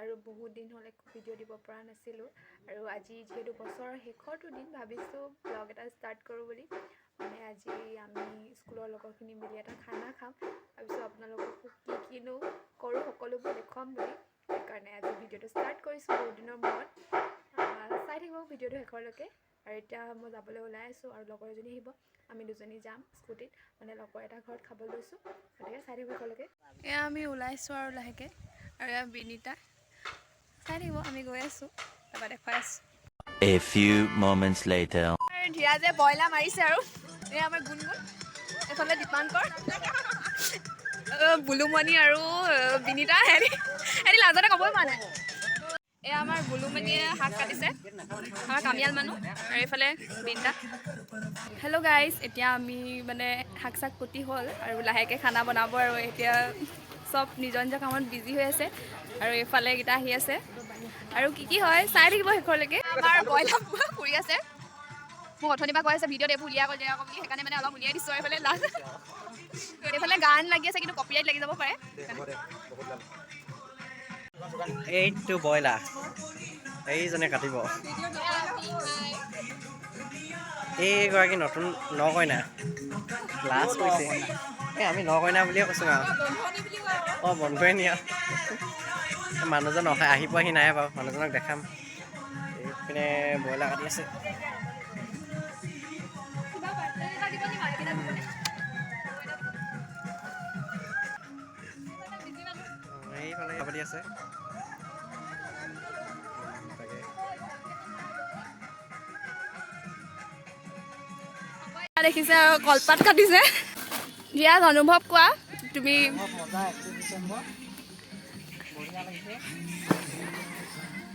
আৰু বহুত দিন হ'লে ভিডিঅ' দিব পৰা নাছিলোঁ আৰু আজি যিহেতু বছৰৰ শেষৰটো দিন ভাবিছোঁ ব্লগ এটা ষ্টাৰ্ট কৰোঁ বুলি মানে আজি আমি স্কুলৰ লগৰখিনি মিলি এটা খানা খাম ভাবিছোঁ আপোনালোককো কিনো কৰোঁ সকলোবোৰ দেখুৱাম বুলি সেইকাৰণে আজি ভিডিঅ'টো ষ্টাৰ্ট কৰিছোঁ বহুত দিনৰ মূৰত চাই থাকিব ভিডিঅ'টো শেষৰলৈকে আৰু এতিয়া মই যাবলৈ ওলাই আছোঁ আৰু লগৰ এজনী আহিব আমি দুজনী যাম স্কুটিত মানে লগৰ এটা ঘৰত খাব লৈছোঁ গতিকে চাই থাকিব শেষৰলৈকে এয়া আমি ওলাইছোঁ আৰু লাহেকৈ আৰু এয়া বিনীতা চাই থাকিব আমি গৈ আছোঁ তাৰপৰা দেখুৱাই আছোঁ A few moments later ধীৰাজে বইলা মাৰিছে আৰু এই আমাৰ গুণগুণ এইফালে দীপাংকৰ বুলুমণি আৰু বিনীতা হেৰি লাজতে ক'বই পৰা নাই এয়া আমাৰ বুলুমণিয়ে শাক কাটিছে আমাৰ কামিয়াল মানুহ আৰু এইফালে বিনীতা হেল্ল' গাইজ এতিয়া আমি মানে শাক চাক কুটি হ'ল আৰু লাহেকৈ খানা বনাব আৰু এতিয়া চব নিজৰ নিজৰ কামত বিজি হৈ আছে আৰু এইফালে এইকেইটা আহি আছে আৰু কি হয় চাই থাকিব শেষৰলৈকে আমাৰ বইলাৰ ফুৰি আছে মোক অথনিৰ পৰা কৈ আছে ভিডিঅ'ত এইবোৰ উলিয়াই গ'ল আকৌ বুলি সেইকাৰণে মানে অলপ উলিয়াই দিছোঁ আৰু এইফালে লাজ এইফালে গান লাগি আছে কিন্তু কপিৰাইট লাগি যাব পাৰে এইটো বইলাৰ এইজনে কাটিব এইগৰাকী নতুন নকইনা লাজ কৰিছে এই আমি নকইনা বুলিয়ে কৈছোঁ আৰু অঁ বন্ধুৱে নিয়া মানুহজন আহি পোৱাহি নাই বাৰু মানুহজনক দেখাম এইপিনে ব্ৰইলাৰ কাটি আছে এইফালে পাতি আছে দেখিছে আৰু কলপাত কাটিছে ৰিয়াজ অনুভৱ কোৱা তুমি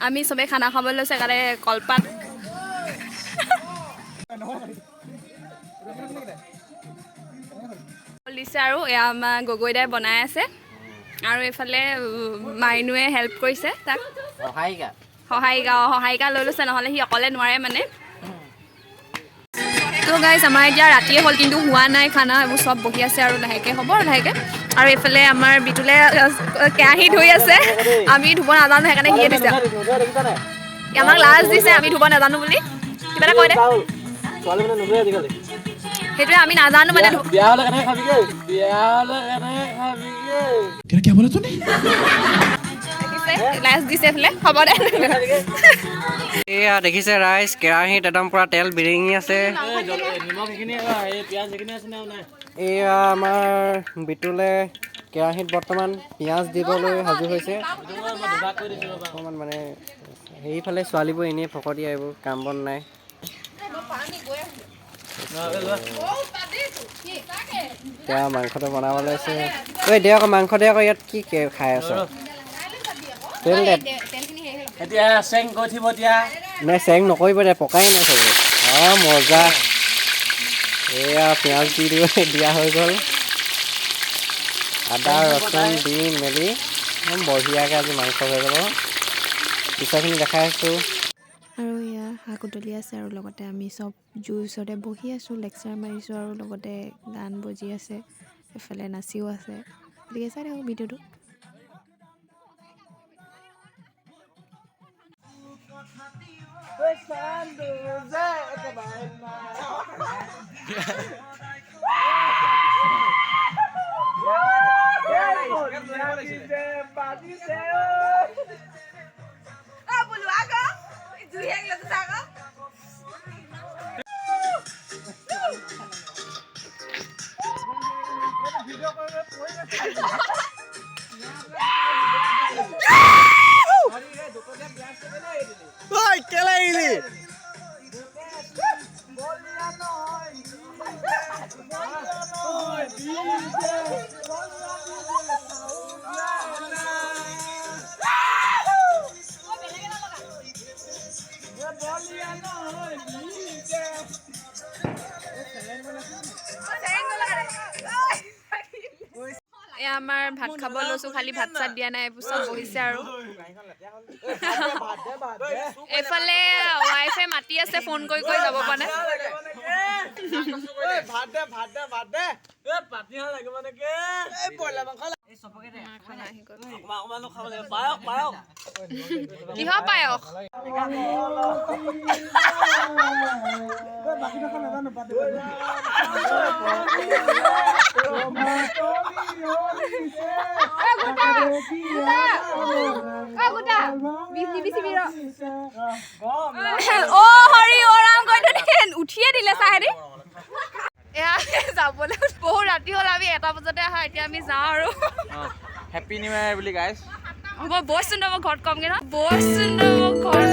আমি চবেই খানা খাবলৈ লৈছোঁ সেইকাৰণে কলপাত দিছে আৰু এয়া আমাৰ গগৈদাই বনাই আছে আৰু এইফালে মাইনুৱে হেল্প কৰিছে তাক সহায়িকা লৈ লৈছে নহ'লে সি অকলে নোৱাৰে মানে তো গাইজ আমাৰ এতিয়া ৰাতিয়ে হ'ল কিন্তু হোৱা নাই খানা এইবোৰ চব বহি আছে আৰু লাহেকৈ হ'ব আৰু লাহেকৈ আৰু এইফালে আমাৰ বিতুলে কেৰাহী ধুই আছে আমি ধুব নাজানো সেইকাৰণে সিয়ে দিছে আমাক লাজ দিছে আমি ধুব নাজানো বুলি কিবা এটা কৈ দে সেইটোৱে আমি নাজানো মানে লাজ দিছে এইফালে হ'ব দে এয়া দেখিছে ৰাইজ কেৰাহীত একদম পুৰা তেল বিৰিঙি আছে এয়া আমাৰ বিতুলে কেৰাহীত বৰ্তমান পিঁয়াজ দিবলৈ সাজু হৈছে অকণমান মানে সেইফালে ছোৱালীবোৰ এনেই ফকতীয়া এইবোৰ কাম বন নাই এতিয়া মাংসটো বনাব লৈছে ঐ দে আকৌ মাংস দে আকৌ ইয়াত কি খাই আছ তেল দে এতিয়া চেং কৈ থিব এতিয়া নাই চেং নকৰিব দে পকাই নাই চাগে অঁ মজা এয়া পিঁয়াজ দি দিয়া হৈ গ'ল আদা ৰচুন দি মেলি একদম বঢ়িয়াকৈ আজি মাংস হৈ যাব পিছৰখিনি দেখাই আছোঁ আৰু এয়া শাক উতলি আছে আৰু লগতে আমি চব জুইৰ ওচৰতে বহি আছোঁ লেকচাৰ মাৰিছোঁ আৰু লগতে গান বজি আছে এইফালে নাচিও আছে গতিকে চাই থাকক ভিডিঅ'টো এয়া আমাৰ ভাত খাব লৈছোঁ খালি ভাত চাত দিয়া নাই এইবোৰ চব বহিছে আৰু এইফালে ৱাইফে মাতি আছে ফোন কৰি কৰি যাব পৰা নাই খানা আহি গ'ল পায়স কিহৰ পায়স উঠিয়ে দিলে চাহেদি এয়া যাবলৈ বহু ৰাতি হ'ল আমি 1টা বজাতে আহা এতিয়া আমি যাওঁ আৰু হেপী নিউ ইয়াৰ বুলি গাইছ বৈচোন মই ঘৰত কমগে ন বৈচোন ঘৰত